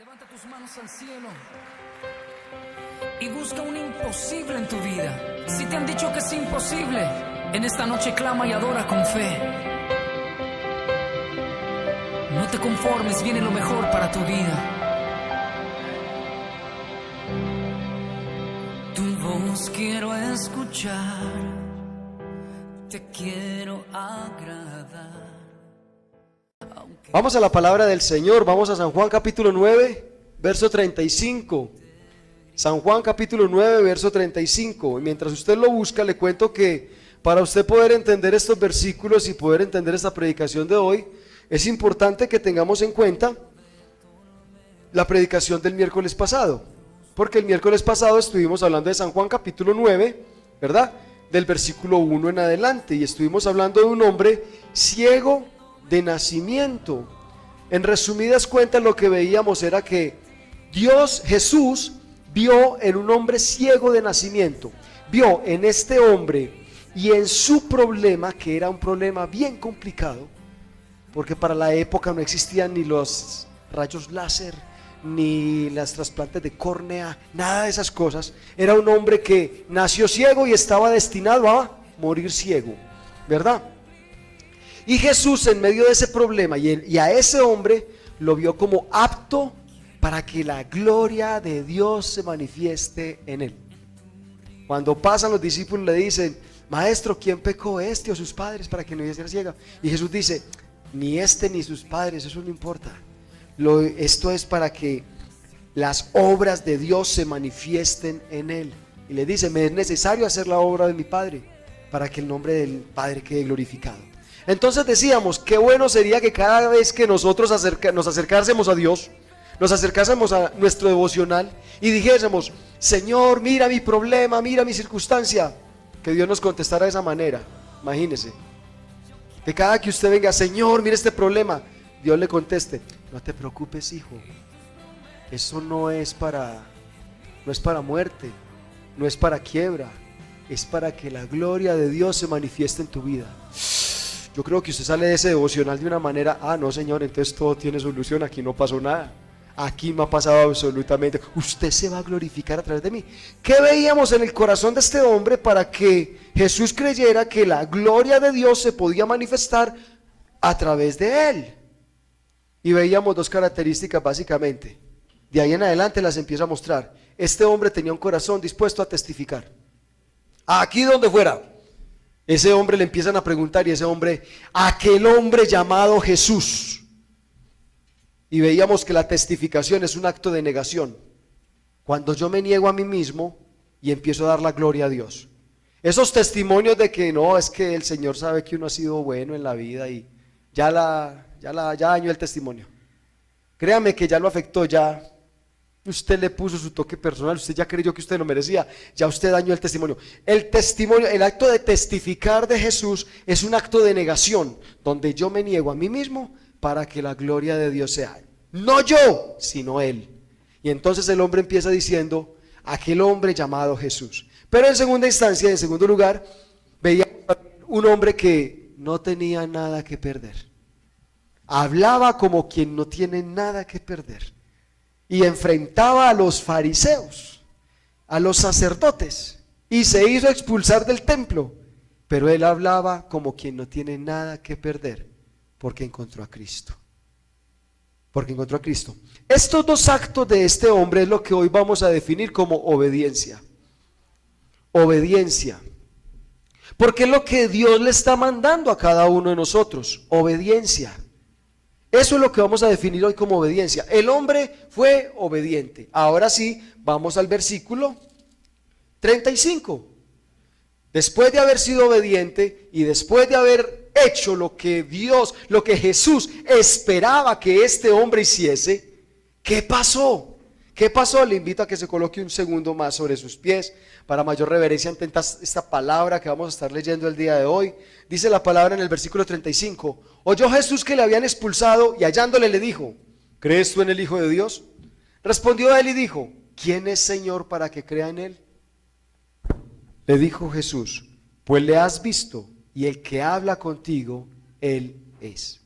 Levanta tus manos al cielo y busca un imposible en tu vida. Si te han dicho que es imposible, en esta noche clama y adora con fe. No te conformes, viene lo mejor para tu vida. Tu voz quiero escuchar, te quiero agradar. Vamos a la palabra del Señor, vamos a San Juan capítulo 9, verso 35. San Juan capítulo 9, verso 35. Y mientras usted lo busca, le cuento que para usted poder entender estos versículos y poder entender esta predicación de hoy, es importante que tengamos en cuenta la predicación del miércoles pasado. Porque el miércoles pasado estuvimos hablando de San Juan capítulo 9, ¿verdad? Del versículo 1 en adelante. Y estuvimos hablando de un hombre ciego de nacimiento. En resumidas cuentas, lo que veíamos era que Dios, Jesús, vio en un hombre ciego de nacimiento, vio en este hombre y en su problema, que era un problema bien complicado, porque para la época no existían ni los rayos láser, ni las trasplantes de córnea, nada de esas cosas. Era un hombre que nació ciego y estaba destinado a morir ciego, ¿verdad? Y Jesús, en medio de ese problema y a ese hombre, lo vio como apto para que la gloria de Dios se manifieste en él. Cuando pasan los discípulos le dicen: Maestro, ¿quién pecó, este o sus padres, para que no naciera ciega? Y Jesús dice: ni este ni sus padres, eso no importa. Esto es para que las obras de Dios se manifiesten en él. Y le dice: me es necesario hacer la obra de mi Padre, para que el nombre del Padre quede glorificado. Entonces decíamos, qué bueno sería que cada vez que nosotros nos acercásemos a Dios, nos acercásemos a nuestro devocional y dijésemos: Señor, mira mi problema, mira mi circunstancia, que Dios nos contestara de esa manera. Imagínese, que cada que usted venga: Señor, mira este problema, Dios le conteste: no te preocupes, hijo, eso no es para muerte, no es para quiebra, es para que la gloria de Dios se manifieste en tu vida. Yo creo que usted sale de ese devocional de una manera: no, Señor, entonces todo tiene solución, aquí no pasó nada, aquí no ha pasado absolutamente, usted se va a glorificar a través de mí. ¿Qué veíamos en el corazón de este hombre para que Jesús creyera que la gloria de Dios se podía manifestar a través de él? Y veíamos dos características básicamente. De ahí en adelante las empieza a mostrar. Este hombre tenía un corazón dispuesto a testificar. Aquí donde fuera, ese hombre le empiezan a preguntar, y ese hombre: aquel hombre llamado Jesús. Y veíamos que la testificación es un acto de negación. Cuando yo me niego a mí mismo y empiezo a dar la gloria a Dios. Esos testimonios de que no, es que el Señor sabe que uno ha sido bueno en la vida y ya dañó el testimonio. Créame que ya lo afectó, ya usted le puso su toque personal, usted ya creyó que usted lo merecía, ya usted dañó el testimonio. El testimonio, el acto de testificar de Jesús es un acto de negación, donde yo me niego a mí mismo para que la gloria de Dios sea, no yo, sino Él. Y entonces el hombre empieza diciendo: aquel hombre llamado Jesús. Pero en segunda instancia, en segundo lugar, veía un hombre que no tenía nada que perder. Hablaba como quien no tiene nada que perder. Y enfrentaba a los fariseos, a los sacerdotes, y se hizo expulsar del templo. Pero él hablaba como quien no tiene nada que perder, porque encontró a Cristo. Porque encontró a Cristo. Estos dos actos de este hombre es lo que hoy vamos a definir como obediencia. Obediencia. Porque es lo que Dios le está mandando a cada uno de nosotros. Obediencia. Eso es lo que vamos a definir hoy como obediencia. El hombre fue obediente. Ahora sí, vamos al versículo 35. Después de haber sido obediente y después de haber hecho lo que Jesús esperaba que este hombre hiciese, ¿qué pasó? ¿Qué pasó? Le invito a que se coloque un segundo más sobre sus pies para mayor reverencia ante esta palabra que vamos a estar leyendo el día de hoy. Dice la palabra en el versículo 35: oyó Jesús que le habían expulsado y hallándole le dijo: ¿crees tú en el Hijo de Dios? Respondió él y dijo: ¿quién es Señor para que crea en él? Le dijo Jesús: pues le has visto, y el que habla contigo, él es.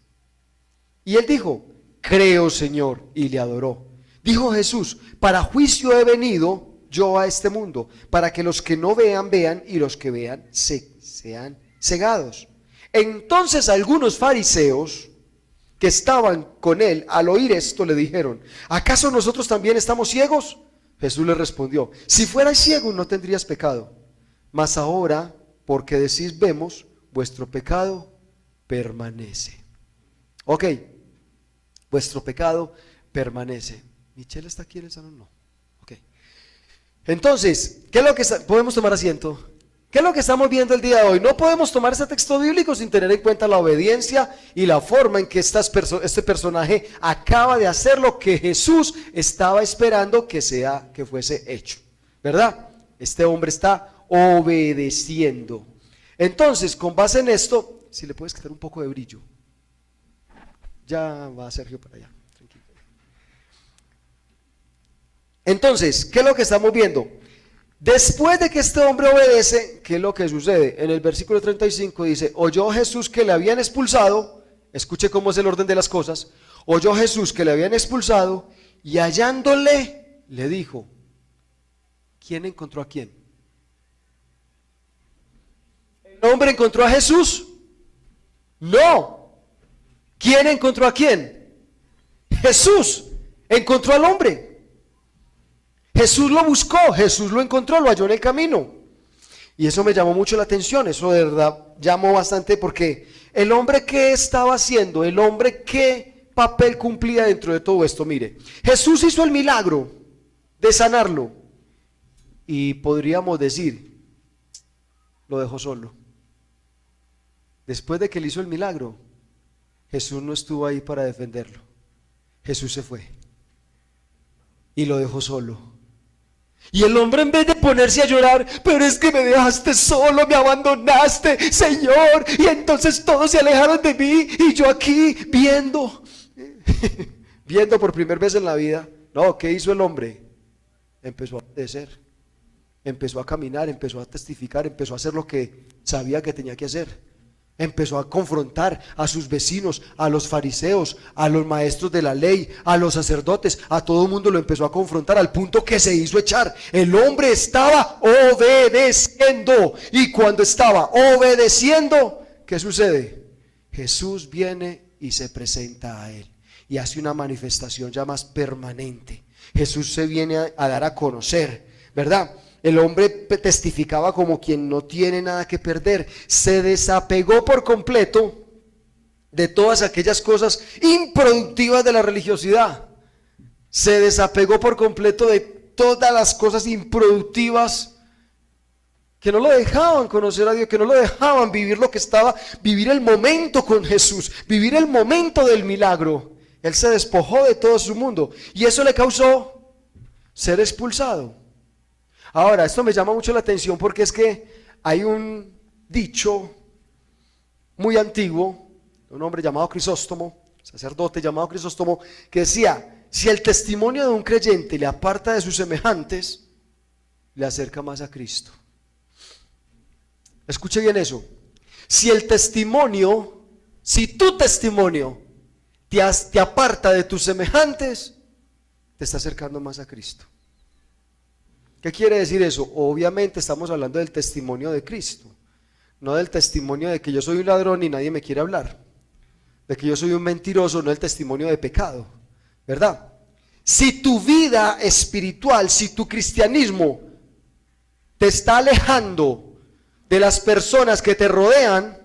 Y él dijo: creo, Señor, y le adoró. Dijo Jesús: para juicio he venido yo a este mundo, para que los que no vean, vean, y los que vean sean cegados. Entonces algunos fariseos que estaban con él, al oír esto, le dijeron: ¿acaso nosotros también estamos ciegos? Jesús les respondió: si fuerais ciegos no tendrías pecado, mas ahora, porque decís vemos, vuestro pecado permanece. Ok, vuestro pecado permanece. ¿Michelle está aquí en el salón? No. Ok. Entonces, ¿qué es lo que podemos tomar asiento? ¿Qué es lo que estamos viendo el día de hoy? No podemos tomar este texto bíblico sin tener en cuenta la obediencia y la forma en que este personaje acaba de hacer lo que Jesús estaba esperando que fuese hecho, ¿verdad? Este hombre está obedeciendo. Entonces, con base en esto, si le puedes quitar un poco de brillo. Ya va Sergio para allá, tranquilo. Entonces, ¿qué es lo que estamos viendo? Después de que este hombre obedece, ¿qué es lo que sucede? En el versículo 35 dice: oyó Jesús que le habían expulsado. Escuche cómo es el orden de las cosas. Oyó Jesús que le habían expulsado, y hallándole, le dijo: ¿quién encontró a quién? ¿El hombre encontró a Jesús? No. ¿Quién encontró a quién? Jesús encontró al hombre. Jesús lo buscó, Jesús lo encontró, lo halló en el camino. Y eso me llamó mucho la atención, eso de verdad llamó bastante, porque el hombre, ¿qué estaba haciendo? El hombre, ¿qué papel cumplía dentro de todo esto? Mire, Jesús hizo el milagro de sanarlo, y podríamos decir, lo dejó solo. Después de que él hizo el milagro, Jesús no estuvo ahí para defenderlo. Jesús se fue y lo dejó solo. Y el hombre, en vez de ponerse a llorar: pero es que me dejaste solo, me abandonaste, Señor, y entonces todos se alejaron de mí, y yo aquí viendo viendo por primera vez en la vida. No, ¿qué hizo el hombre? Empezó a obedecer, empezó a caminar, empezó a testificar, empezó a hacer lo que sabía que tenía que hacer. Empezó a confrontar a sus vecinos, a los fariseos, a los maestros de la ley, a los sacerdotes, a todo el mundo lo empezó a confrontar, al punto que se hizo echar. El hombre estaba obedeciendo, y cuando estaba obedeciendo, ¿qué sucede? Jesús viene y se presenta a él, y hace una manifestación ya más permanente. Jesús se viene a dar a conocer, ¿verdad? El hombre testificaba como quien no tiene nada que perder. Se desapegó por completo de todas aquellas cosas improductivas de la religiosidad. Se desapegó por completo de todas las cosas improductivas que no lo dejaban conocer a Dios, que no lo dejaban vivir lo que estaba, vivir el momento con Jesús, vivir el momento del milagro. Él se despojó de todo su mundo, y eso le causó ser expulsado. Ahora, esto me llama mucho la atención, porque es que hay un dicho muy antiguo, un hombre llamado Crisóstomo, sacerdote llamado Crisóstomo, que decía: si el testimonio de un creyente le aparta de sus semejantes, le acerca más a Cristo. Escuche bien eso. Si tu testimonio te aparta de tus semejantes, te está acercando más a Cristo. ¿Qué quiere decir eso? Obviamente estamos hablando del testimonio de Cristo, no del testimonio de que yo soy un ladrón y nadie me quiere hablar, de que yo soy un mentiroso, no el testimonio de pecado, ¿verdad? Si tu vida espiritual, si tu cristianismo te está alejando de las personas que te rodean,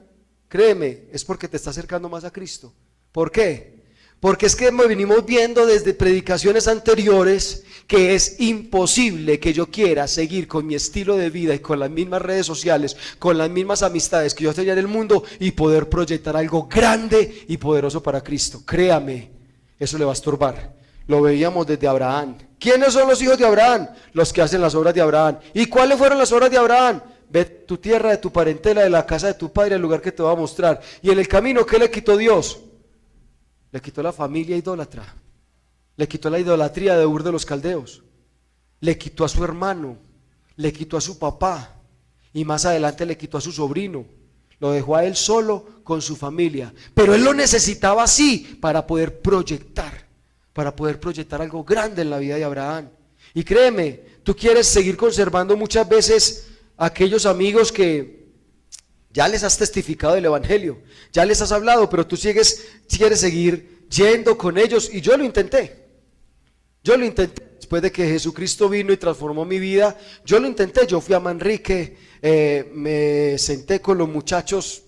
créeme, es porque te está acercando más a Cristo. ¿Por qué? Porque es que venimos viendo desde predicaciones anteriores que es imposible que yo quiera seguir con mi estilo de vida y con las mismas redes sociales, con las mismas amistades que yo tenía en el mundo, y poder proyectar algo grande y poderoso para Cristo. Créame, eso le va a estorbar. Lo veíamos desde Abraham. ¿Quiénes son los hijos de Abraham? Los que hacen las obras de Abraham. ¿Y cuáles fueron las obras de Abraham? Ve tu tierra, de tu parentela, de la casa de tu padre, el lugar que te va a mostrar. Y en el camino, ¿qué le quitó Dios? Le quitó la familia idólatra, le quitó la idolatría de Ur de los Caldeos, le quitó a su hermano, le quitó a su papá, y más adelante le quitó a su sobrino. Lo dejó a él solo con su familia, pero él lo necesitaba así para poder proyectar, para poder proyectar algo grande en la vida de Abraham. Y créeme, tú quieres seguir conservando muchas veces a aquellos amigos que ya les has testificado del evangelio, ya les has hablado, pero tú quieres seguir yendo con ellos. Y yo lo intenté después de que Jesucristo vino y transformó mi vida. Yo lo intenté, yo fui a Manrique, me senté con los muchachos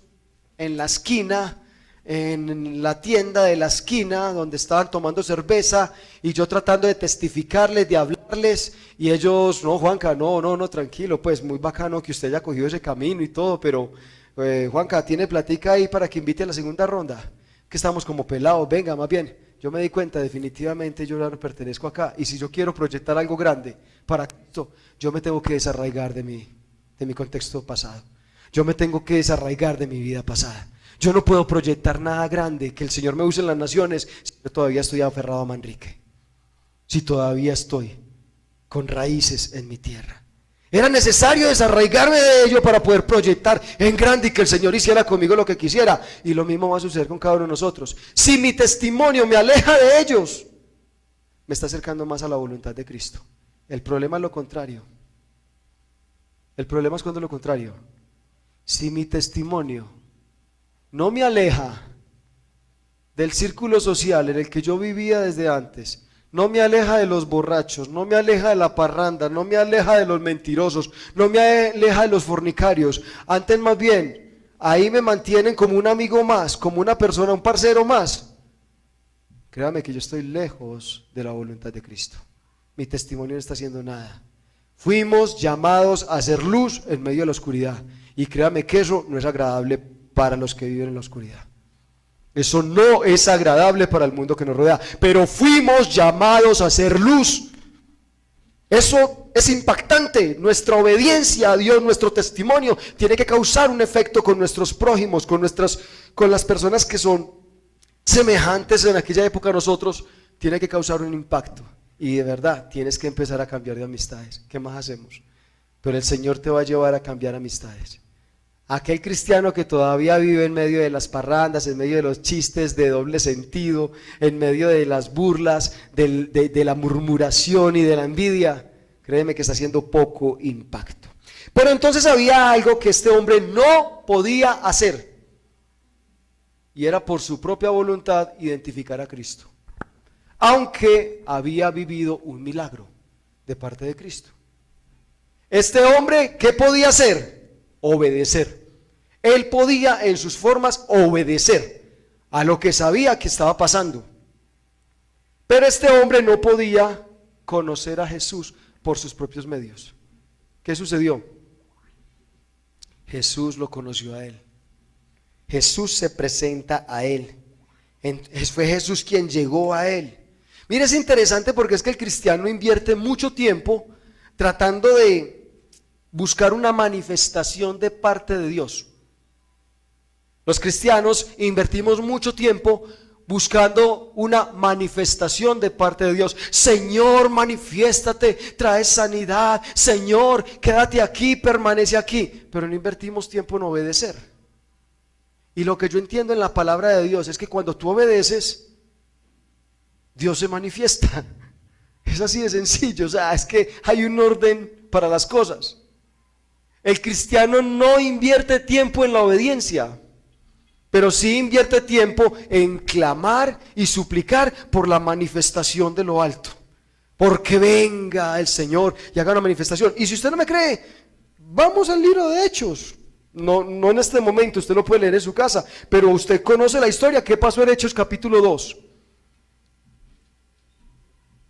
en la esquina, en la tienda de la esquina donde estaban tomando cerveza, y yo tratando de testificarles, de hablarles, y ellos: no, Juanca, no, tranquilo, pues muy bacano que usted haya cogido ese camino y todo, pero Juanca, ¿tiene platica ahí para que invite a la segunda ronda? Que estamos como pelados, venga, más bien. Yo me di cuenta, definitivamente yo ya no pertenezco acá, y si yo quiero proyectar algo grande para esto, yo me tengo que desarraigar de mi contexto pasado. Yo me tengo que desarraigar de mi vida pasada. Yo no puedo proyectar nada grande, que el Señor me use en las naciones, si yo todavía estoy aferrado a Manrique, si todavía estoy con raíces en mi tierra. Era necesario desarraigarme de ello para poder proyectar en grande y que el Señor hiciera conmigo lo que quisiera. Y lo mismo va a suceder con cada uno de nosotros. Si mi testimonio me aleja de ellos, me está acercando más a la voluntad de Cristo. El problema es lo contrario. El problema es cuando es lo contrario. Si mi testimonio no me aleja del círculo social en el que yo vivía desde antes, no me aleja de los borrachos, no me aleja de la parranda, no me aleja de los mentirosos, no me aleja de los fornicarios, antes más bien, ahí me mantienen como un amigo más, como una persona, un parcero más, créame que yo estoy lejos de la voluntad de Cristo. Mi testimonio no está haciendo nada. Fuimos llamados a hacer luz en medio de la oscuridad, y créame que eso no es agradable para los que viven en la oscuridad. Eso no es agradable para el mundo que nos rodea, pero fuimos llamados a hacer luz. Eso es impactante. Nuestra obediencia a Dios, nuestro testimonio, tiene que causar un efecto con nuestros prójimos, con las personas que son semejantes en aquella época a nosotros. Tiene que causar un impacto. Y de verdad, tienes que empezar a cambiar de amistades. ¿Qué más hacemos? Pero el Señor te va a llevar a cambiar amistades. Aquel cristiano que todavía vive en medio de las parrandas, en medio de los chistes de doble sentido, en medio de las burlas, de la murmuración y de la envidia, créeme que está haciendo poco impacto. Pero entonces había algo que este hombre no podía hacer, y era por su propia voluntad identificar a Cristo, aunque había vivido un milagro de parte de Cristo. Este hombre, ¿qué podía hacer? Obedecer. Él podía en sus formas obedecer a lo que sabía que estaba pasando. Pero este hombre no podía conocer a Jesús por sus propios medios. ¿Qué sucedió? Jesús lo conoció a él. Jesús se presenta a él. Fue Jesús quien llegó a él. Mira, es interesante porque es que el cristiano invierte mucho tiempo tratando de buscar una manifestación de parte de Dios. Los cristianos invertimos mucho tiempo buscando una manifestación de parte de Dios. Señor, manifiéstate, trae sanidad. Señor, quédate aquí, permanece aquí. Pero no invertimos tiempo en obedecer. Y lo que yo entiendo en la palabra de Dios es que cuando tú obedeces, Dios se manifiesta. Es así de sencillo. O sea, es que hay un orden para las cosas. El cristiano no invierte tiempo en la obediencia, pero sí invierte tiempo en clamar y suplicar por la manifestación de lo alto, porque venga el Señor y haga una manifestación. Y si usted no me cree, vamos al libro de Hechos. No en este momento, usted lo puede leer en su casa, pero usted conoce la historia. ¿Qué pasó en Hechos capítulo 2?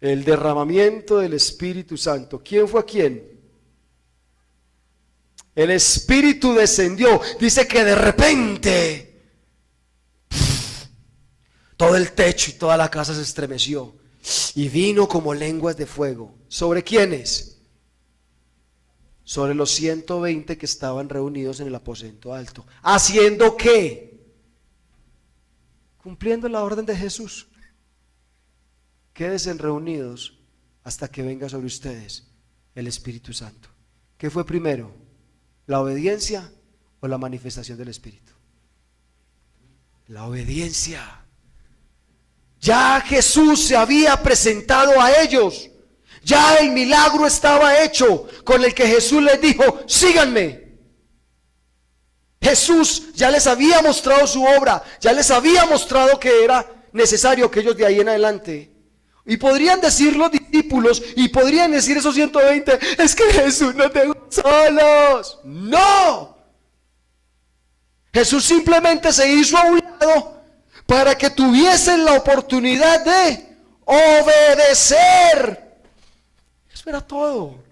El derramamiento del Espíritu Santo. ¿Quién fue a quién? El Espíritu descendió. Dice que de repente todo el techo y toda la casa se estremeció y vino como lenguas de fuego. ¿Sobre quiénes? Sobre los 120 que estaban reunidos en el aposento alto. ¿Haciendo qué? Cumpliendo la orden de Jesús. Quédense reunidos hasta que venga sobre ustedes el Espíritu Santo. ¿Qué fue primero? ¿La obediencia o la manifestación del Espíritu? La obediencia. Ya Jesús se había presentado a ellos. Ya el milagro estaba hecho con el que Jesús les dijo, síganme. Jesús ya les había mostrado su obra, ya les había mostrado que era necesario que ellos de ahí en adelante. Y podrían decir los discípulos, y podrían decir esos 120, es que Jesús nos dejó solos. No. Jesús simplemente se hizo a un lado para que tuviesen la oportunidad de obedecer. Eso era todo.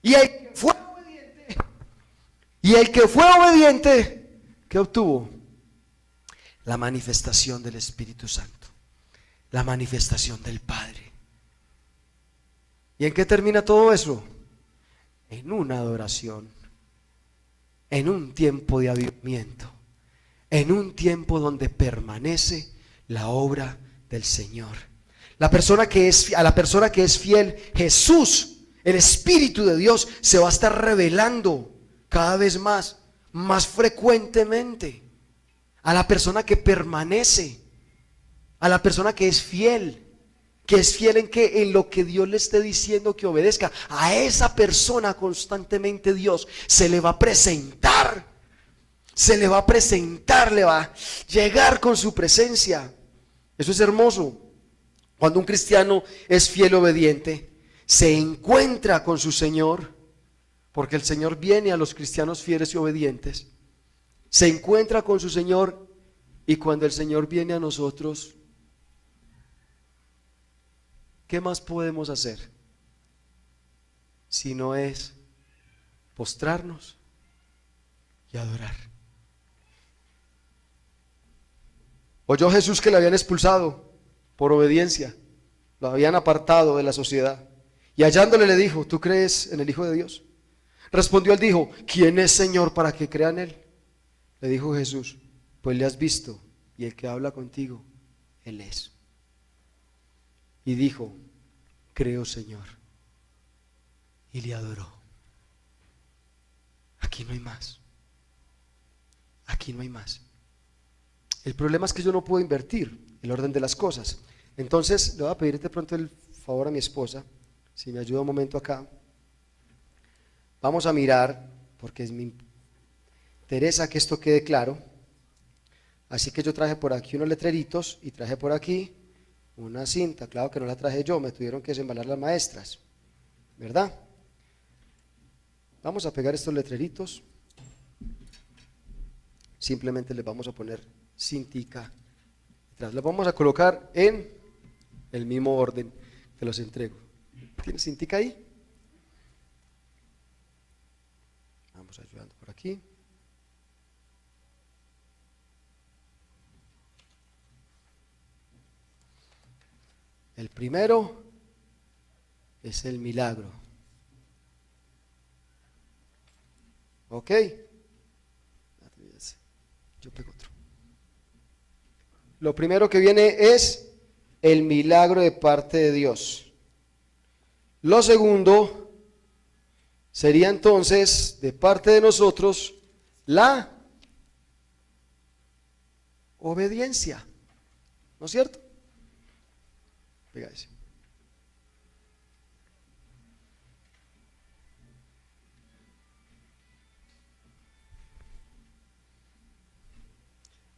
Y el que fue obediente, ¿qué obtuvo? La manifestación del Espíritu Santo, la manifestación del Padre. ¿Y en qué termina todo eso? En una adoración, en un tiempo de avivamiento, en un tiempo donde permanece la obra del Señor. A la persona que es fiel, Jesús, el Espíritu de Dios, se va a estar revelando cada vez más frecuentemente. A la persona que permanece, a la persona que es fiel en lo que Dios le esté diciendo que obedezca, a esa persona constantemente Dios se le va a presentar, le va a llegar con su presencia. Eso es hermoso. Cuando un cristiano es fiel, obediente, se encuentra con su Señor, porque el Señor viene a los cristianos fieles y obedientes. Se encuentra con su Señor, y cuando el Señor viene a nosotros, ¿qué más podemos hacer? Si no es postrarnos y adorar. Oyó Jesús que le habían expulsado por obediencia, lo habían apartado de la sociedad, y hallándole le dijo, ¿tú crees en el Hijo de Dios? Respondió él, dijo, ¿quién es Señor para que crea en él? Le dijo Jesús, pues le has visto, y el que habla contigo, él es. Y dijo, creo, Señor, y le adoró. Aquí no hay más. Aquí no hay más. El problema es que yo no puedo invertir el orden de las cosas. Entonces le voy a pedir de pronto el favor a mi esposa, si me ayuda un momento acá. Vamos a mirar, porque me interesa que esto quede claro. Así que yo traje por aquí unos letreritos y traje por aquí una cinta. Claro que no la traje yo, me tuvieron que desembalar las maestras, ¿verdad? Vamos a pegar estos letreritos. Simplemente les vamos a poner cintica detrás. Los vamos a colocar en el mismo orden que los entrego. ¿Tienes cintica ahí? Vamos ayudando por aquí. El primero es el milagro. ¿Ok? Yo pego otro. Lo primero que viene es el milagro de parte de Dios. Lo segundo sería entonces de parte de nosotros la obediencia. ¿No es cierto? Pega ese.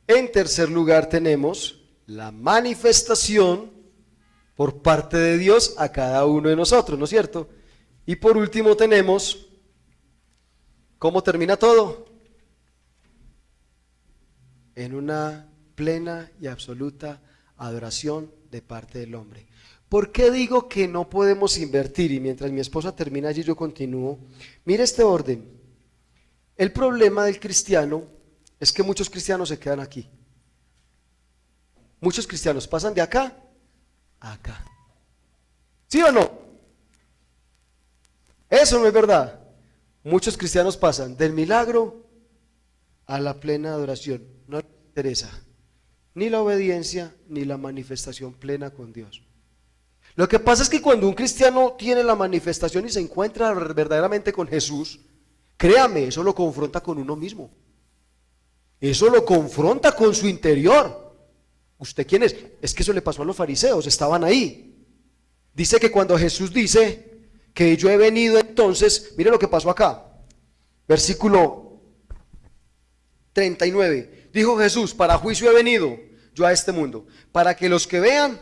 En tercer lugar tenemos la manifestación por parte de Dios a cada uno de nosotros, ¿no es cierto? Y por último tenemos, ¿cómo termina todo? En una plena y absoluta adoración de parte del hombre. ¿Por qué digo que no podemos invertir? Y mientras mi esposa termina allí yo continúo. Mire este orden. El problema del cristiano es que muchos cristianos se quedan aquí. Muchos cristianos pasan de acá a acá. ¿Sí o no? Eso no es verdad. Muchos cristianos pasan del milagro a la plena adoración. No les interesa ni la obediencia ni la manifestación plena con Dios. Lo que pasa es que cuando un cristiano tiene la manifestación y se encuentra verdaderamente con Jesús, créame, eso lo confronta con uno mismo. Eso lo confronta con su interior. ¿Usted quién es? Es que eso le pasó a los fariseos, estaban ahí. Dice que cuando Jesús dice que yo he venido, entonces, mire lo que pasó acá. Versículo 39. Dijo Jesús, para juicio he venido yo a este mundo, para que los que vean,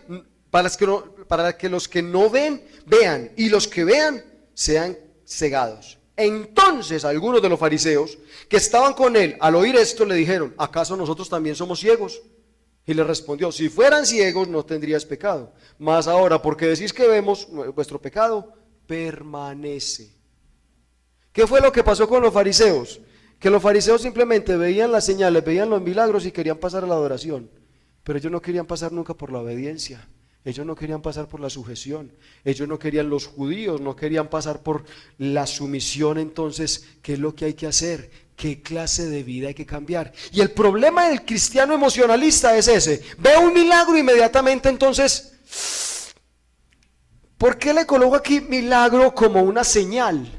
para que los que no ven, vean, y los que vean sean cegados. Entonces algunos de los fariseos que estaban con él, al oír esto, le dijeron, ¿acaso nosotros también somos ciegos? Y le respondió, si fueran ciegos no tendrías pecado, mas ahora porque decís que vemos, vuestro pecado permanece. ¿Qué fue lo que pasó con los fariseos? Que los fariseos simplemente veían las señales, veían los milagros y querían pasar a la adoración, pero ellos no querían pasar nunca por la obediencia. Ellos no querían pasar por la sujeción, ellos no querían, los judíos no querían pasar por la sumisión. Entonces, ¿qué es lo que hay que hacer? ¿Qué clase de vida hay que cambiar? Y el problema del cristiano emocionalista es ese: ve un milagro inmediatamente, entonces, ¿por qué le coloco aquí milagro como una señal?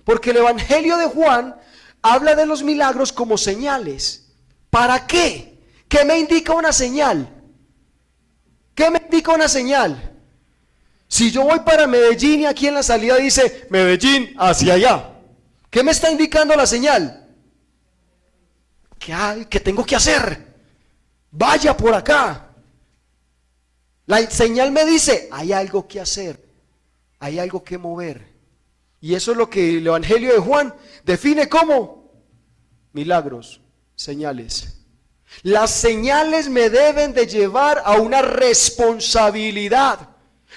Porque el Evangelio de Juan habla de los milagros como señales. ¿Para qué? ¿Qué me indica una señal? ¿Qué me indica una señal? Si yo voy para Medellín y aquí en la salida dice Medellín hacia allá, ¿qué me está indicando la señal? ¿Qué tengo que hacer? Vaya por acá. La señal me dice, hay algo que hacer, hay algo que mover. Y eso es lo que el Evangelio de Juan define como milagros, señales. Las señales me deben de llevar a una responsabilidad.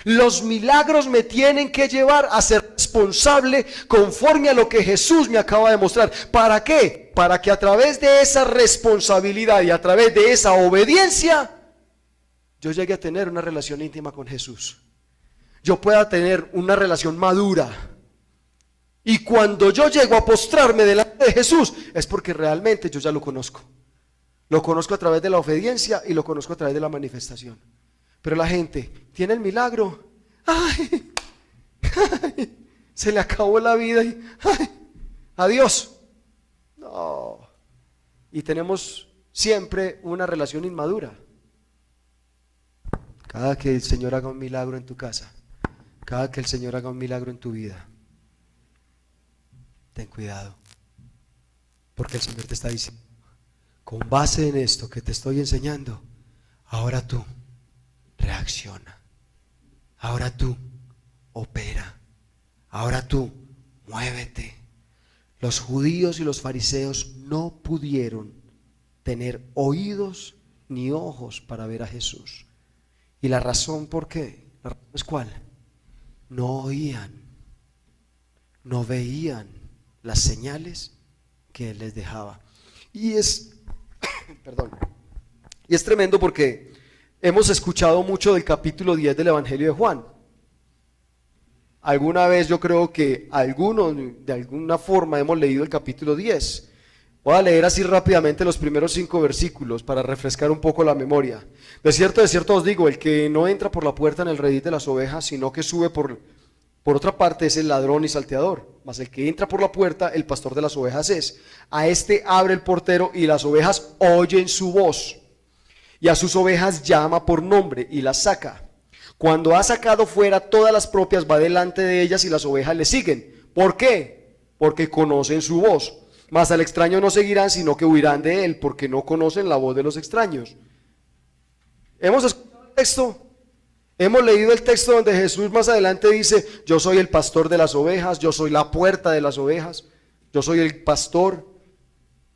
Los milagros me tienen que llevar a ser responsable conforme a lo que Jesús me acaba de mostrar. ¿Para qué? Para que a través de esa responsabilidad y a través de esa obediencia yo llegue a tener una relación íntima con Jesús. Yo pueda tener una relación madura. Y cuando yo llego a postrarme delante de Jesús es porque realmente yo ya lo conozco. Lo conozco a través de la obediencia y lo conozco a través de la manifestación. Pero la gente tiene el milagro, ¡ay! ¡Ay! Se le acabó la vida y ¡ay! ¡Adiós! No. Y tenemos siempre una relación inmadura. Cada que el Señor haga un milagro en tu casa, cada que el Señor haga un milagro en tu vida, ten cuidado, porque el Señor te está diciendo, con base en esto que te estoy enseñando, ahora tú reacciona, ahora tú opera, ahora tú muévete. Los judíos y los fariseos no pudieron tener oídos ni ojos para ver a Jesús. ¿Y la razón por qué? ¿La razón es cuál? No oían, no veían las señales que Él les dejaba. Y es y es tremendo porque hemos escuchado mucho del capítulo 10 del Evangelio de Juan. Alguna vez yo creo que algunos de alguna forma hemos leído el capítulo 10. Voy a leer así rápidamente los primeros 5 versículos para refrescar un poco la memoria. De cierto os digo, el que no entra por la puerta en el redil de las ovejas, sino que sube por otra parte, es el ladrón y salteador. Mas el que entra por la puerta, el pastor de las ovejas es. A este abre el portero y las ovejas oyen su voz. Y a sus ovejas llama por nombre y las saca. Cuando ha sacado fuera todas las propias, va delante de ellas y las ovejas le siguen. ¿Por qué? Porque conocen su voz. Mas al extraño no seguirán, sino que huirán de él, porque no conocen la voz de los extraños. Hemos escuchado el texto. Hemos leído el texto donde Jesús más adelante dice, yo soy el pastor de las ovejas, yo soy la puerta de las ovejas, yo soy el pastor.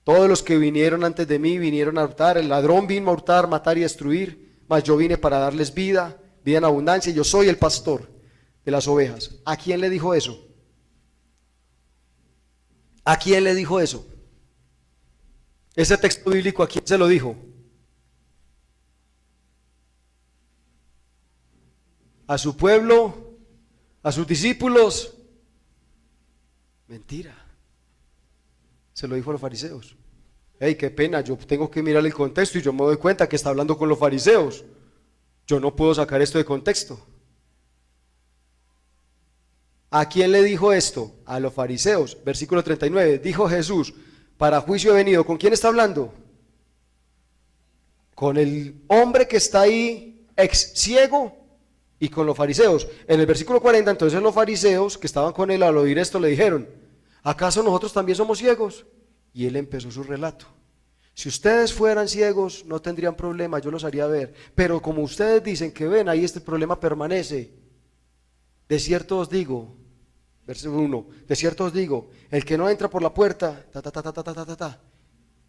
Todos los que vinieron antes de mí vinieron a hurtar, el ladrón vino a hurtar, matar y destruir, mas yo vine para darles vida, vida en abundancia, yo soy el pastor de las ovejas. ¿A quién le dijo eso? ¿A quién le dijo eso? Ese texto bíblico, ¿a quién se lo dijo? ¿A su pueblo? ¿A sus discípulos? Mentira. Se lo dijo a los fariseos. Hey, qué pena, yo tengo que mirar el contexto y yo me doy cuenta que está hablando con los fariseos. Yo no puedo sacar esto de contexto. ¿A quién le dijo esto? A los fariseos. Versículo 39. Dijo Jesús, para juicio he venido. ¿Con quién está hablando? con el hombre que está ahí, ex ciego, y con los fariseos. En el versículo 40, entonces los fariseos que estaban con él al oír esto le dijeron: ¿acaso nosotros también somos ciegos? Y él empezó su relato. Si ustedes fueran ciegos no tendrían problema, yo los haría ver, pero como ustedes dicen que ven, ahí este problema permanece. De cierto os digo, versículo 1, de cierto os digo, el que no entra por la puerta,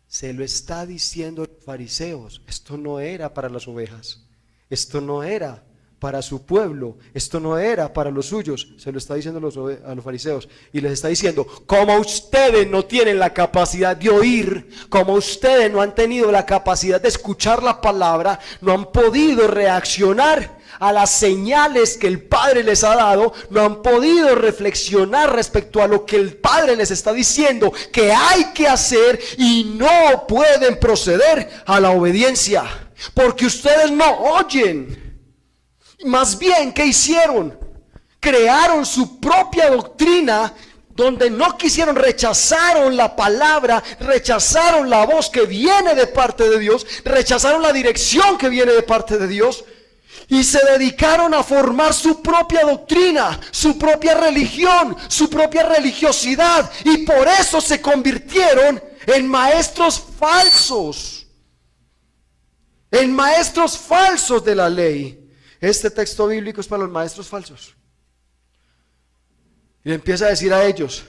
se lo está diciendo a los fariseos. Esto no era para las ovejas, esto no era para su pueblo, esto no era para los suyos, se lo está diciendo a los fariseos, y les está diciendo: como ustedes no tienen la capacidad de oír, como ustedes no han tenido la capacidad de escuchar la palabra, no han podido reaccionar a las señales que el Padre les ha dado, no han podido reflexionar respecto a lo que el Padre les está diciendo que hay que hacer, y no pueden proceder a la obediencia, porque ustedes no oyen. Más bien, ¿qué hicieron? Crearon su propia doctrina, donde no quisieron, rechazaron la palabra, rechazaron la voz que viene de parte de Dios, rechazaron la dirección que viene de parte de Dios, y se dedicaron a formar su propia doctrina, su propia religión, su propia religiosidad, y por eso se convirtieron en maestros falsos, en maestros falsos de la ley. Este texto bíblico es para los maestros falsos. Y le empieza a decir a ellos: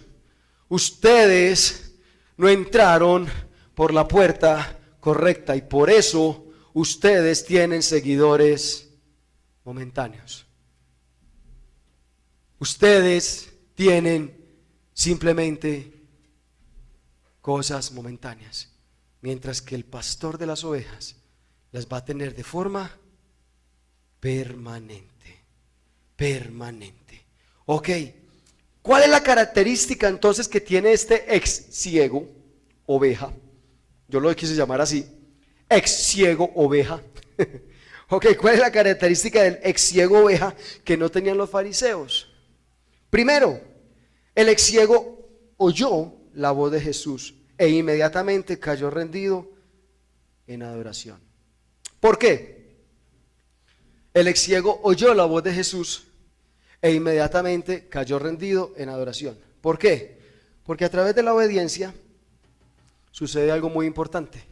ustedes no entraron por la puerta correcta, y por eso ustedes tienen seguidores momentáneos. Ustedes tienen simplemente cosas momentáneas, mientras que el pastor de las ovejas las va a tener de forma permanente, permanente. Ok, ¿cuál es la característica entonces que tiene este ex ciego oveja? Yo lo quise llamar así, ex ciego oveja. Ok, ¿cuál es la característica del ex ciego oveja que no tenían los fariseos? Primero, el ex ciego oyó la voz de Jesús e inmediatamente cayó rendido en adoración. ¿Por qué? El ex ciego oyó la voz de Jesús e inmediatamente cayó rendido en adoración. ¿Por qué? Porque a través de la obediencia sucede algo muy importante.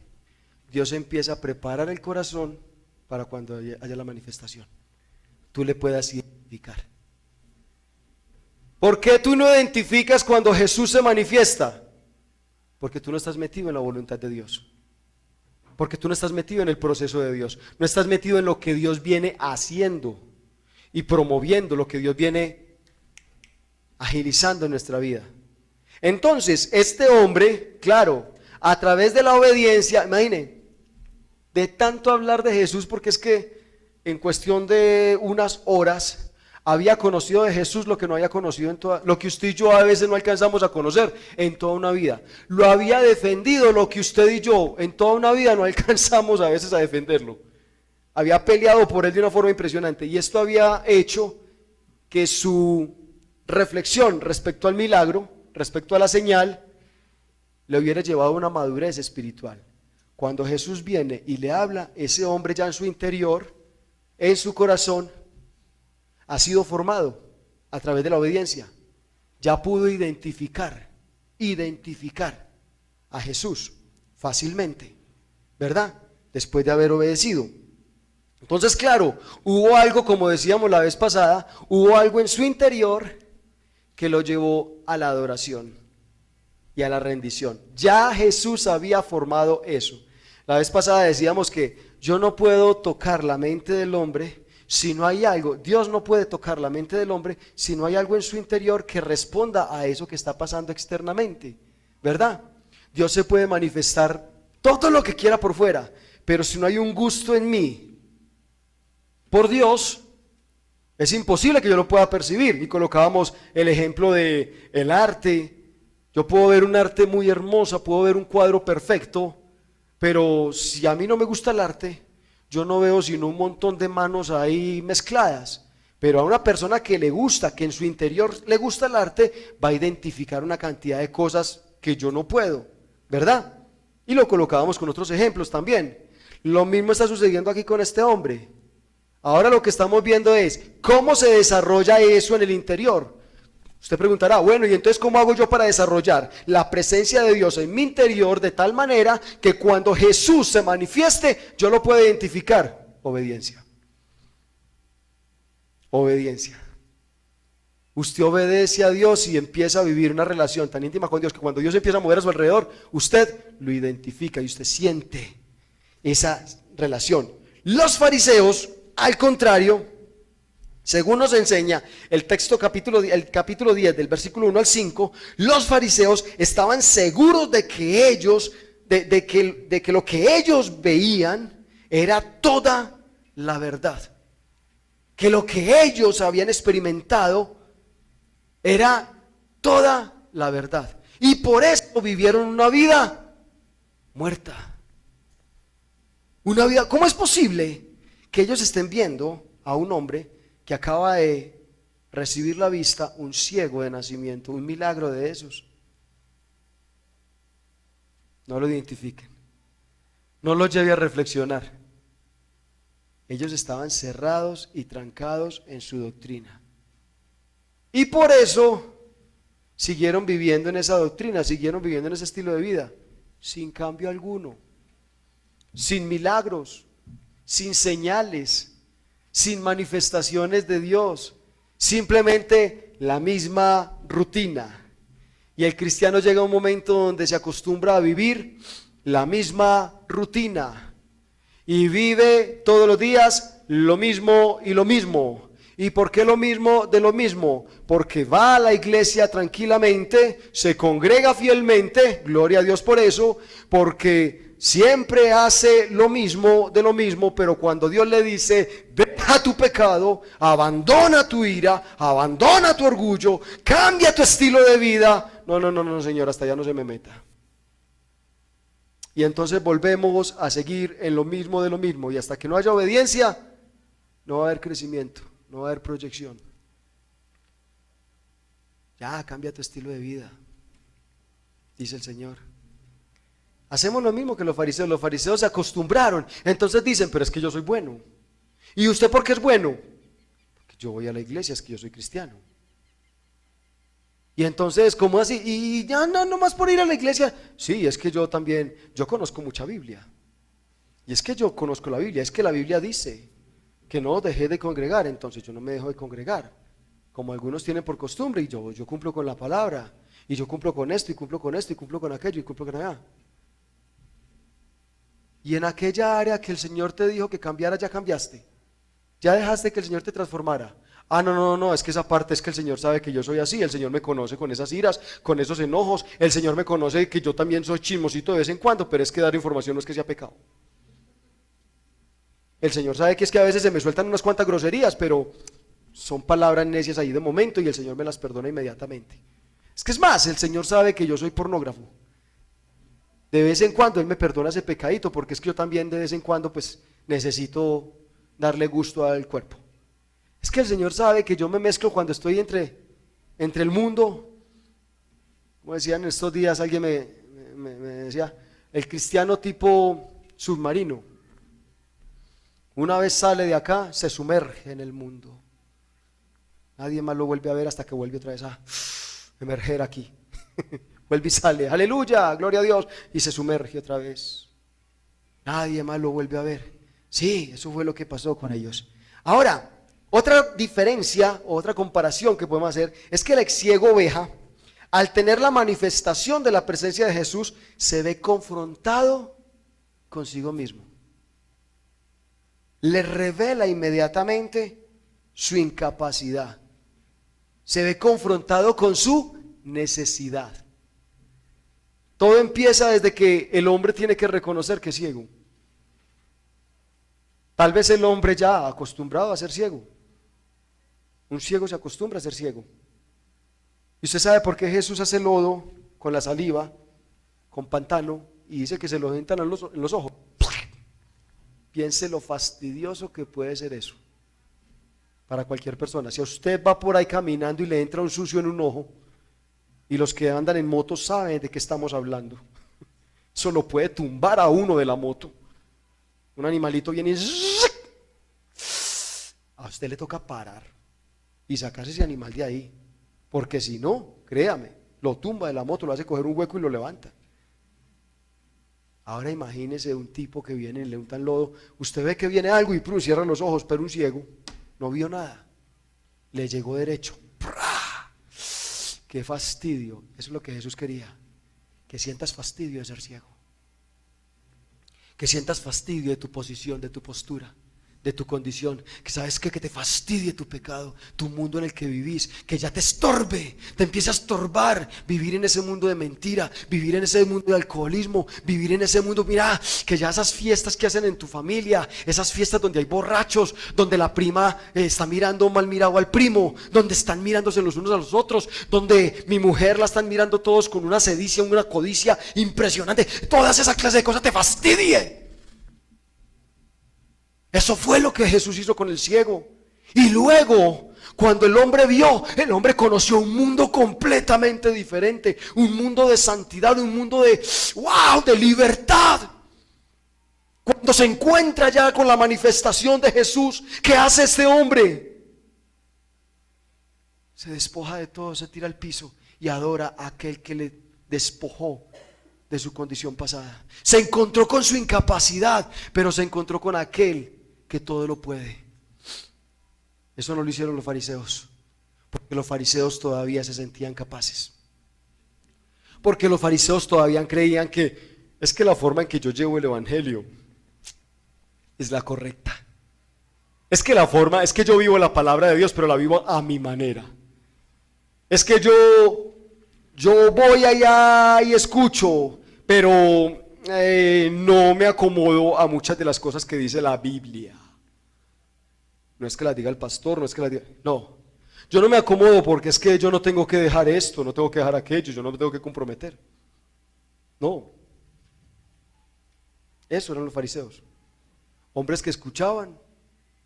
Dios empieza a preparar el corazón para cuando haya la manifestación, tú le puedas identificar. ¿Por qué tú no identificas cuando Jesús se manifiesta? Porque tú no estás metido en la voluntad de Dios. Porque tú no estás metido en el proceso de Dios, no estás metido en lo que Dios viene haciendo y promoviendo, lo que Dios viene agilizando en nuestra vida. Entonces, este hombre, claro, a través de la obediencia, imaginen, de tanto hablar de Jesús, porque es que en cuestión de unas horas había conocido de Jesús lo que no había conocido en toda, lo que usted y yo a veces no alcanzamos a conocer en toda una vida. Lo había defendido lo que usted y yo en toda una vida no alcanzamos a veces a defenderlo. Había peleado por él de una forma impresionante, y esto había hecho que su reflexión respecto al milagro, respecto a la señal, le hubiera llevado a una madurez espiritual. Cuando Jesús viene y le habla, ese hombre ya en su interior, en su corazón, ha sido formado a través de la obediencia. Ya pudo identificar a Jesús fácilmente, ¿verdad? Después de haber obedecido. Entonces, claro, hubo algo, como decíamos la vez pasada, hubo algo en su interior que lo llevó a la adoración y a la rendición. Ya Jesús había formado eso. La vez pasada decíamos que yo no puedo tocar la mente del hombre si no hay algo, Dios no puede tocar la mente del hombre si no hay algo en su interior que responda a eso que está pasando externamente, ¿verdad? Dios se puede manifestar todo lo que quiera por fuera, pero si no hay un gusto en mí por Dios, es imposible que yo lo pueda percibir. Y colocábamos el ejemplo de el arte. Yo puedo ver un arte muy hermosa, puedo ver un cuadro perfecto, pero si a mí no me gusta el arte, yo no veo sino un montón de manos ahí mezcladas. Pero a una persona que le gusta, que en su interior le gusta el arte, va a identificar una cantidad de cosas que yo no puedo, ¿verdad? Y lo colocábamos con otros ejemplos también. Lo mismo está sucediendo aquí con este hombre. Ahora lo que estamos viendo es cómo se desarrolla eso en el interior. Usted preguntará, bueno, ¿y entonces cómo hago yo para desarrollar la presencia de Dios en mi interior de tal manera que cuando Jesús se manifieste, yo lo pueda identificar? Obediencia. Obediencia. Usted obedece a Dios y empieza a vivir una relación tan íntima con Dios que cuando Dios empieza a mover a su alrededor, usted lo identifica y usted siente esa relación. Los fariseos, al contrario, según nos enseña el capítulo 10 del versículo 1 al 5, los fariseos estaban seguros de que ellos, de que lo que ellos veían era toda la verdad. Que lo que ellos habían experimentado era toda la verdad. Y por eso vivieron una vida muerta. Una vida, ¿cómo es posible que ellos estén viendo a un hombre que acaba de recibir la vista, un ciego de nacimiento, un milagro de esos? No lo identifiquen, no lo lleve a reflexionar. Ellos estaban cerrados y trancados en su doctrina. Y por eso siguieron viviendo en esa doctrina, siguieron viviendo en ese estilo de vida, sin cambio alguno, sin milagros, sin señales, sin manifestaciones de Dios, simplemente la misma rutina. Y el cristiano llega a un momento donde se acostumbra a vivir la misma rutina y vive todos los días lo mismo y lo mismo. ¿Y por qué lo mismo de lo mismo? Porque va a la iglesia tranquilamente, se congrega fielmente, gloria a Dios por eso, porque siempre hace lo mismo de lo mismo, pero cuando Dios le dice, deja tu pecado, abandona tu ira, abandona tu orgullo, cambia tu estilo de vida, no, Señor, hasta allá no se me meta. Y entonces volvemos a seguir en lo mismo de lo mismo, y hasta que no haya obediencia, no va a haber crecimiento, no va a haber proyección. Ya, cambia tu estilo de vida, dice el Señor. Hacemos lo mismo que los fariseos se acostumbraron, entonces dicen, pero es que yo soy bueno. ¿Y usted por qué es bueno? Porque yo voy a la iglesia, es que yo soy cristiano. Y entonces, ¿cómo así? Y ya no más por ir a la iglesia. Sí, es que yo también, yo conozco mucha Biblia. Y es que yo conozco la Biblia, es que la Biblia dice que no dejé de congregar, entonces yo no me dejo de congregar, como algunos tienen por costumbre, y yo cumplo con la palabra, y yo cumplo con esto, y cumplo con esto, y cumplo con aquello, y cumplo con allá. Y en aquella área que el Señor te dijo que cambiara, ya cambiaste, ya dejaste que el Señor te transformara. No, es que esa parte es que el Señor sabe que yo soy así, el Señor me conoce con esas iras, con esos enojos, el Señor me conoce que yo también soy chismosito de vez en cuando, pero es que dar información no es que sea pecado. El Señor sabe que es que a veces se me sueltan unas cuantas groserías, pero son palabras necias ahí de momento y el Señor me las perdona inmediatamente. Es que es más, el Señor sabe que yo soy pornógrafo. De vez en cuando Él me perdona ese pecadito, porque es que yo también de vez en cuando pues necesito darle gusto al cuerpo. Es que el Señor sabe que yo me mezclo cuando estoy entre el mundo. Como decían estos días, alguien me decía, el cristiano tipo submarino. Una vez sale de acá, se sumerge en el mundo. Nadie más lo vuelve a ver hasta que vuelve otra vez a emerger aquí. Vuelve y sale, aleluya, gloria a Dios, y se sumerge otra vez. Nadie más lo vuelve a ver. Sí, eso fue lo que pasó con ellos. Ahora, otra diferencia, otra comparación que podemos hacer es que el ex ciego oveja, al tener la manifestación de la presencia de Jesús, se ve confrontado consigo mismo. Le revela inmediatamente su incapacidad. Se ve confrontado con su necesidad. Todo empieza desde que el hombre tiene que reconocer que es ciego. Tal vez el hombre ya acostumbrado a ser ciego. Un ciego se acostumbra a ser ciego. Y usted sabe por qué Jesús hace lodo con la saliva, con pantano, y dice que se lo entran en los ojos. Piense lo fastidioso que puede ser eso para cualquier persona. Si usted va por ahí caminando y le entra un sucio en un ojo, y los que andan en moto saben de qué estamos hablando, eso lo puede tumbar a uno de la moto. un animalito viene y a usted le toca parar y sacarse ese animal de ahí, porque si no, créame, lo tumba de la moto, lo hace coger un hueco y lo levanta. Ahora imagínese un tipo que viene y le untan lodo, usted ve que viene algo y cierra los ojos, pero un ciego no vio nada, le llegó derecho. ¡Pra! ¡Qué fastidio! Eso es lo que Jesús quería, que sientas fastidio de ser ciego, que sientas fastidio de tu posición, de tu postura, de tu condición, que sabes que te fastidie tu pecado, tu mundo en el que vivís, que ya te estorbe, te empieza a estorbar vivir en ese mundo de mentira, vivir en ese mundo de alcoholismo, vivir en ese mundo, mira, que ya esas fiestas que hacen en tu familia, esas fiestas donde hay borrachos, donde la prima está mirando mal mirado al primo, donde están mirándose los unos a los otros, donde mi mujer la están mirando todos con una sedicia, una codicia impresionante, todas esas clases de cosas te fastidie. Eso fue lo que Jesús hizo con el ciego. Y luego, cuando el hombre vio, el hombre conoció un mundo completamente diferente, un mundo de santidad, un mundo de wow, de libertad. Cuando se encuentra ya con la manifestación de Jesús, ¿qué hace este hombre? Se despoja de todo, se tira al piso y adora a aquel que le despojó de su condición pasada. Se encontró con su incapacidad, pero se encontró con aquel que todo lo puede. Eso no lo hicieron los fariseos, porque los fariseos todavía se sentían capaces, porque los fariseos todavía creían que es que la forma en que yo llevo el evangelio es la correcta, es que la forma, es que yo vivo la palabra de Dios, pero la vivo a mi manera, es que yo voy allá y escucho, pero no me acomodo a muchas de las cosas que dice la Biblia. No es que las diga el pastor, no es que las diga, no, yo no me acomodo porque es que yo no tengo que dejar esto, no tengo que dejar aquello, yo no me tengo que comprometer. No, eso eran los fariseos, hombres que escuchaban,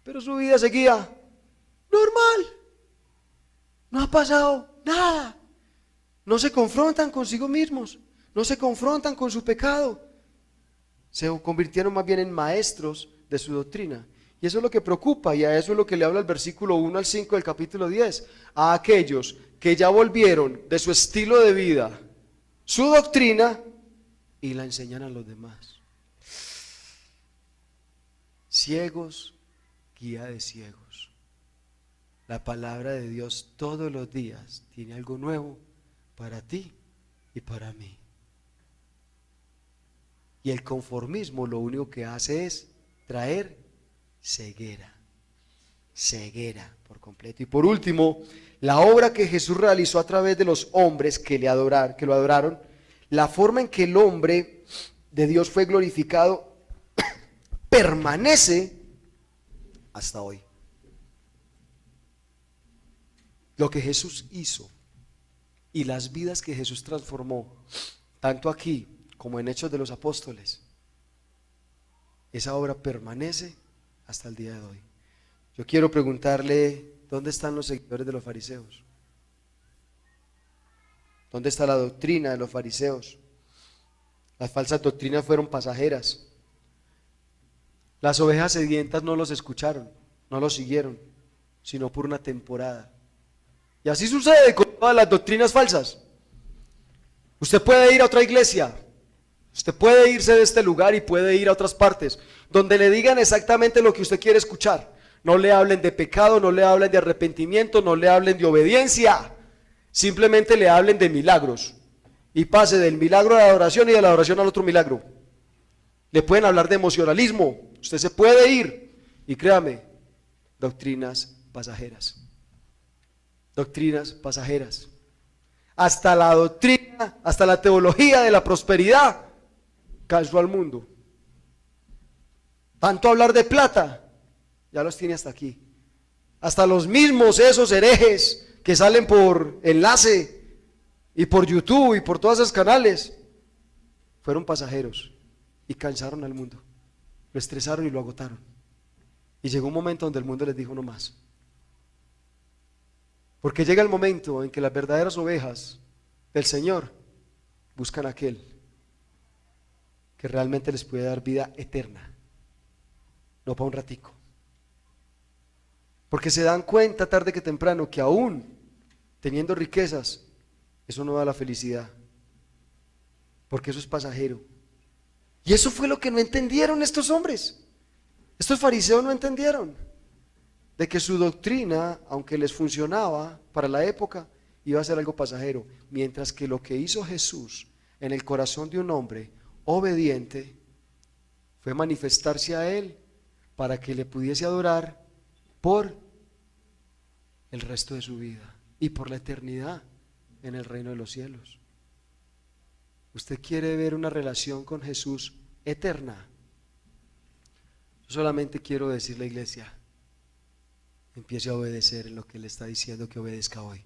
pero su vida seguía normal, no ha pasado nada, no se confrontan consigo mismos, no se confrontan con su pecado, se convirtieron más bien en maestros de su doctrina. Y eso es lo que preocupa, y a eso es lo que le habla el versículo 1 al 5 del capítulo 10, a aquellos que ya volvieron de su estilo de vida, su doctrina, y la enseñan a los demás. Ciegos, guía de ciegos. La palabra de Dios todos los días tiene algo nuevo para ti y para mí. Y el conformismo lo único que hace es traer ceguera por completo. Y por último, la obra que Jesús realizó a través de los hombres que lo adoraron, la forma en que el hombre de Dios fue glorificado, permanece hasta hoy. Lo que Jesús hizo y las vidas que Jesús transformó, tanto aquí como en Hechos de los Apóstoles, esa obra permanece hasta el día de hoy. Yo quiero preguntarle, ¿dónde están los seguidores de los fariseos? ¿Dónde está la doctrina de los fariseos? Las falsas doctrinas fueron pasajeras. Las ovejas sedientas no los escucharon, no los siguieron, sino por una temporada. Y así sucede con todas las doctrinas falsas. Usted puede ir a otra iglesia, usted puede irse de este lugar y puede ir a otras partes donde le digan exactamente lo que usted quiere escuchar. No le hablen de pecado, no le hablen de arrepentimiento, no le hablen de obediencia, simplemente le hablen de milagros y pase del milagro a la adoración y de la adoración al otro milagro. Le pueden hablar de emocionalismo, usted se puede ir y créame, doctrinas pasajeras. Doctrinas pasajeras. Hasta la doctrina, hasta la teología de la prosperidad cansó al mundo. Tanto hablar de plata, ya los tiene hasta aquí. Hasta los mismos esos herejes que salen por enlace y por YouTube y por todos esos canales, fueron pasajeros y cansaron al mundo. Lo estresaron y lo agotaron. Y llegó un momento donde el mundo les dijo no más. Porque llega el momento en que las verdaderas ovejas del Señor buscan a aquel que realmente les puede dar vida eterna, no para un ratico. Porque se dan cuenta tarde que temprano que aún teniendo riquezas, eso no da la felicidad, porque eso es pasajero. Y eso fue lo que no entendieron estos hombres. Estos fariseos no entendieron de que su doctrina, aunque les funcionaba para la época, iba a ser algo pasajero, mientras que lo que hizo Jesús en el corazón de un hombre obediente fue manifestarse a él para que le pudiese adorar por el resto de su vida y por la eternidad en el reino de los cielos. ¿Usted quiere ver una relación con Jesús eterna? Yo solamente quiero decirle, iglesia, empiece a obedecer en lo que le está diciendo que obedezca hoy.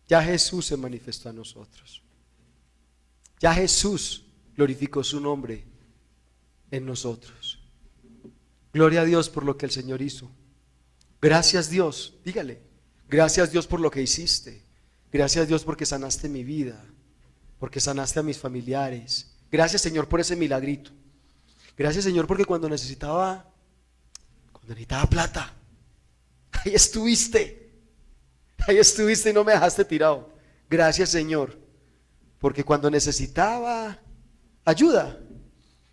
Ya Jesús se manifestó a nosotros. Ya Jesús glorificó su nombre en nosotros. Gloria a Dios por lo que el Señor hizo. Gracias Dios, dígale, gracias Dios por lo que hiciste. Gracias Dios porque sanaste mi vida, porque sanaste a mis familiares. Gracias Señor por ese milagrito. Gracias Señor porque cuando necesitaba plata, ahí estuviste y no me dejaste tirado. Gracias Señor, porque cuando necesitaba ayuda,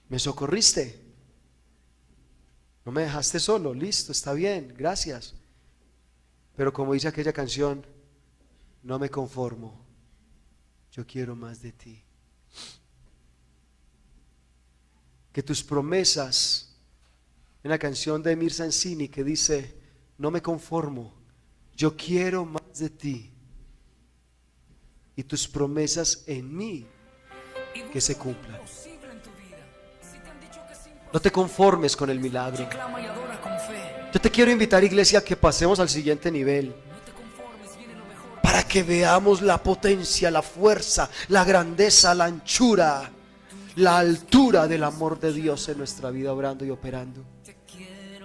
me socorriste. No me dejaste solo, listo, está bien, gracias. Pero como dice aquella canción, no me conformo, yo quiero más de ti. Que tus promesas, en la canción de Emir Sansini que dice, no me conformo, yo quiero más de ti. Y tus promesas en mí, que se cumplan. No te conformes con el milagro. Yo te quiero invitar, iglesia, a que pasemos al siguiente nivel, para que veamos la potencia, la fuerza, la grandeza, la anchura, la altura del amor de Dios en nuestra vida, obrando y operando,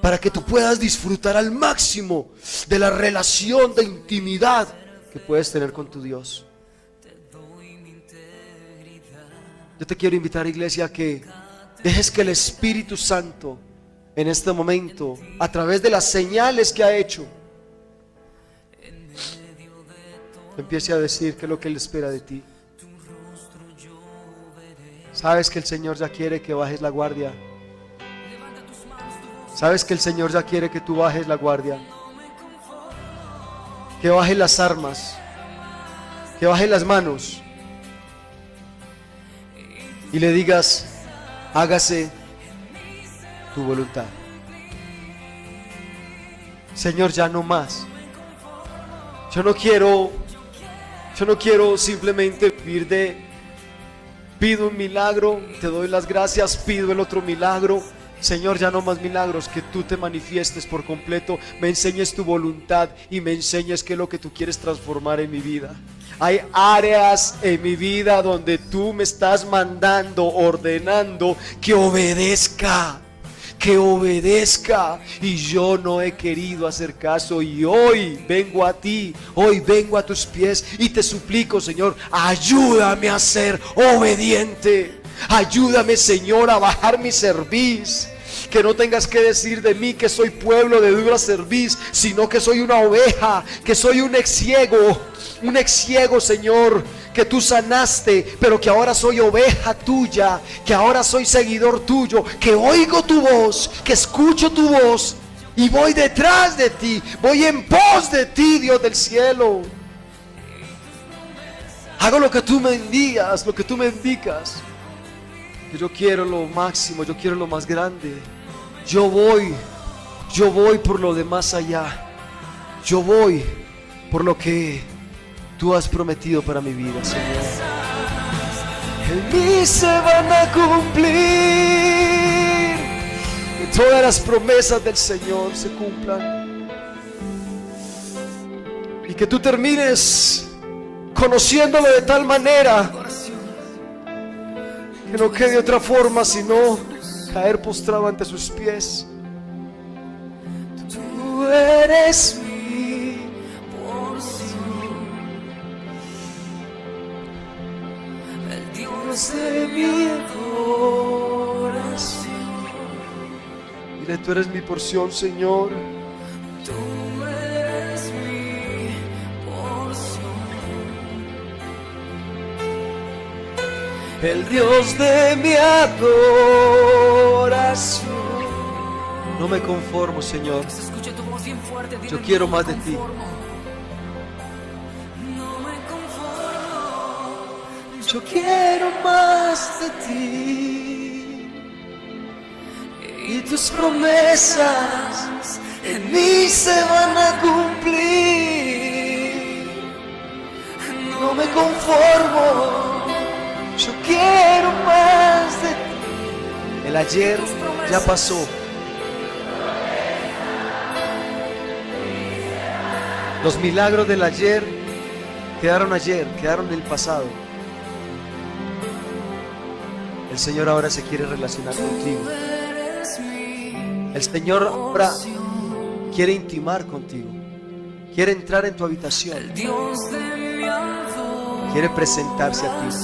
para que tú puedas disfrutar al máximo de la relación de intimidad que puedes tener con tu Dios. Yo te quiero invitar, iglesia, a que dejes que el Espíritu Santo en este momento, a través de las señales que ha hecho, empiece a decir qué es lo que Él espera de ti. Sabes que el Señor ya quiere que bajes la guardia. Sabes que el Señor ya quiere que tú bajes la guardia, que bajes las armas, que bajes las manos y le digas, hágase tu voluntad. Señor, ya no más. Yo no quiero simplemente vivir de pido un milagro, te doy las gracias, pido el otro milagro. Señor, ya no más milagros, que tú te manifiestes por completo, me enseñes tu voluntad y me enseñes qué es lo que tú quieres transformar en mi vida. Hay áreas en mi vida donde tú me estás mandando, ordenando que obedezca, y yo no he querido hacer caso, y hoy vengo a ti, hoy vengo a tus pies y te suplico, Señor, ayúdame a ser obediente, ayúdame, Señor, a bajar mi cerviz, que no tengas que decir de mí que soy pueblo de dura cerviz, sino que soy una oveja, que soy un ex ciego, Señor, que tú sanaste, pero que ahora soy oveja tuya, que ahora soy seguidor tuyo, que oigo tu voz, que escucho tu voz y voy detrás de ti, voy en pos de ti, Dios del cielo. Hago lo que tú me digas, lo que tú me indicas. Yo quiero lo máximo, yo quiero lo más grande. Yo voy por lo de más allá. Yo voy por lo que tú has prometido para mi vida, Señor. En mí se van a cumplir, que todas las promesas del Señor se cumplan, y que tú termines conociéndolo de tal manera que no quede otra forma sino caer postrado ante sus pies. Tú eres mi porción, el Dios de mi adoración. Dile, tú eres mi porción, Señor. Tú eres mi porción. El Dios de mi adoración. No me conformo, Señor. Que se escuche tu voz bien fuerte. Dile, Yo quiero no me más de ti. conformo. No me conformo. Yo quiero más de ti. Y tus promesas en mí se van a cumplir. No me conformo. Yo quiero más de ti. El ayer ya pasó. Los milagros del ayer quedaron en el pasado. El Señor ahora se quiere relacionar contigo. El Señor ahora quiere intimar contigo. Quiere entrar en tu habitación. El Dios de mi adoración. Quiere presentarse a ti.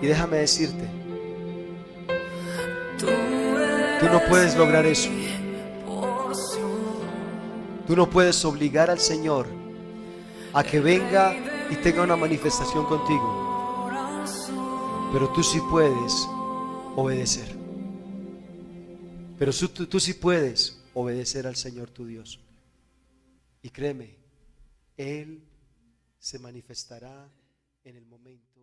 Y déjame decirte, tú no puedes lograr eso. Tú no puedes obligar al Señor a que venga y tenga una manifestación contigo. Pero tú sí puedes obedecer. Pero tú sí puedes obedecer al Señor tu Dios. Y créeme, Él se manifestará en el momento.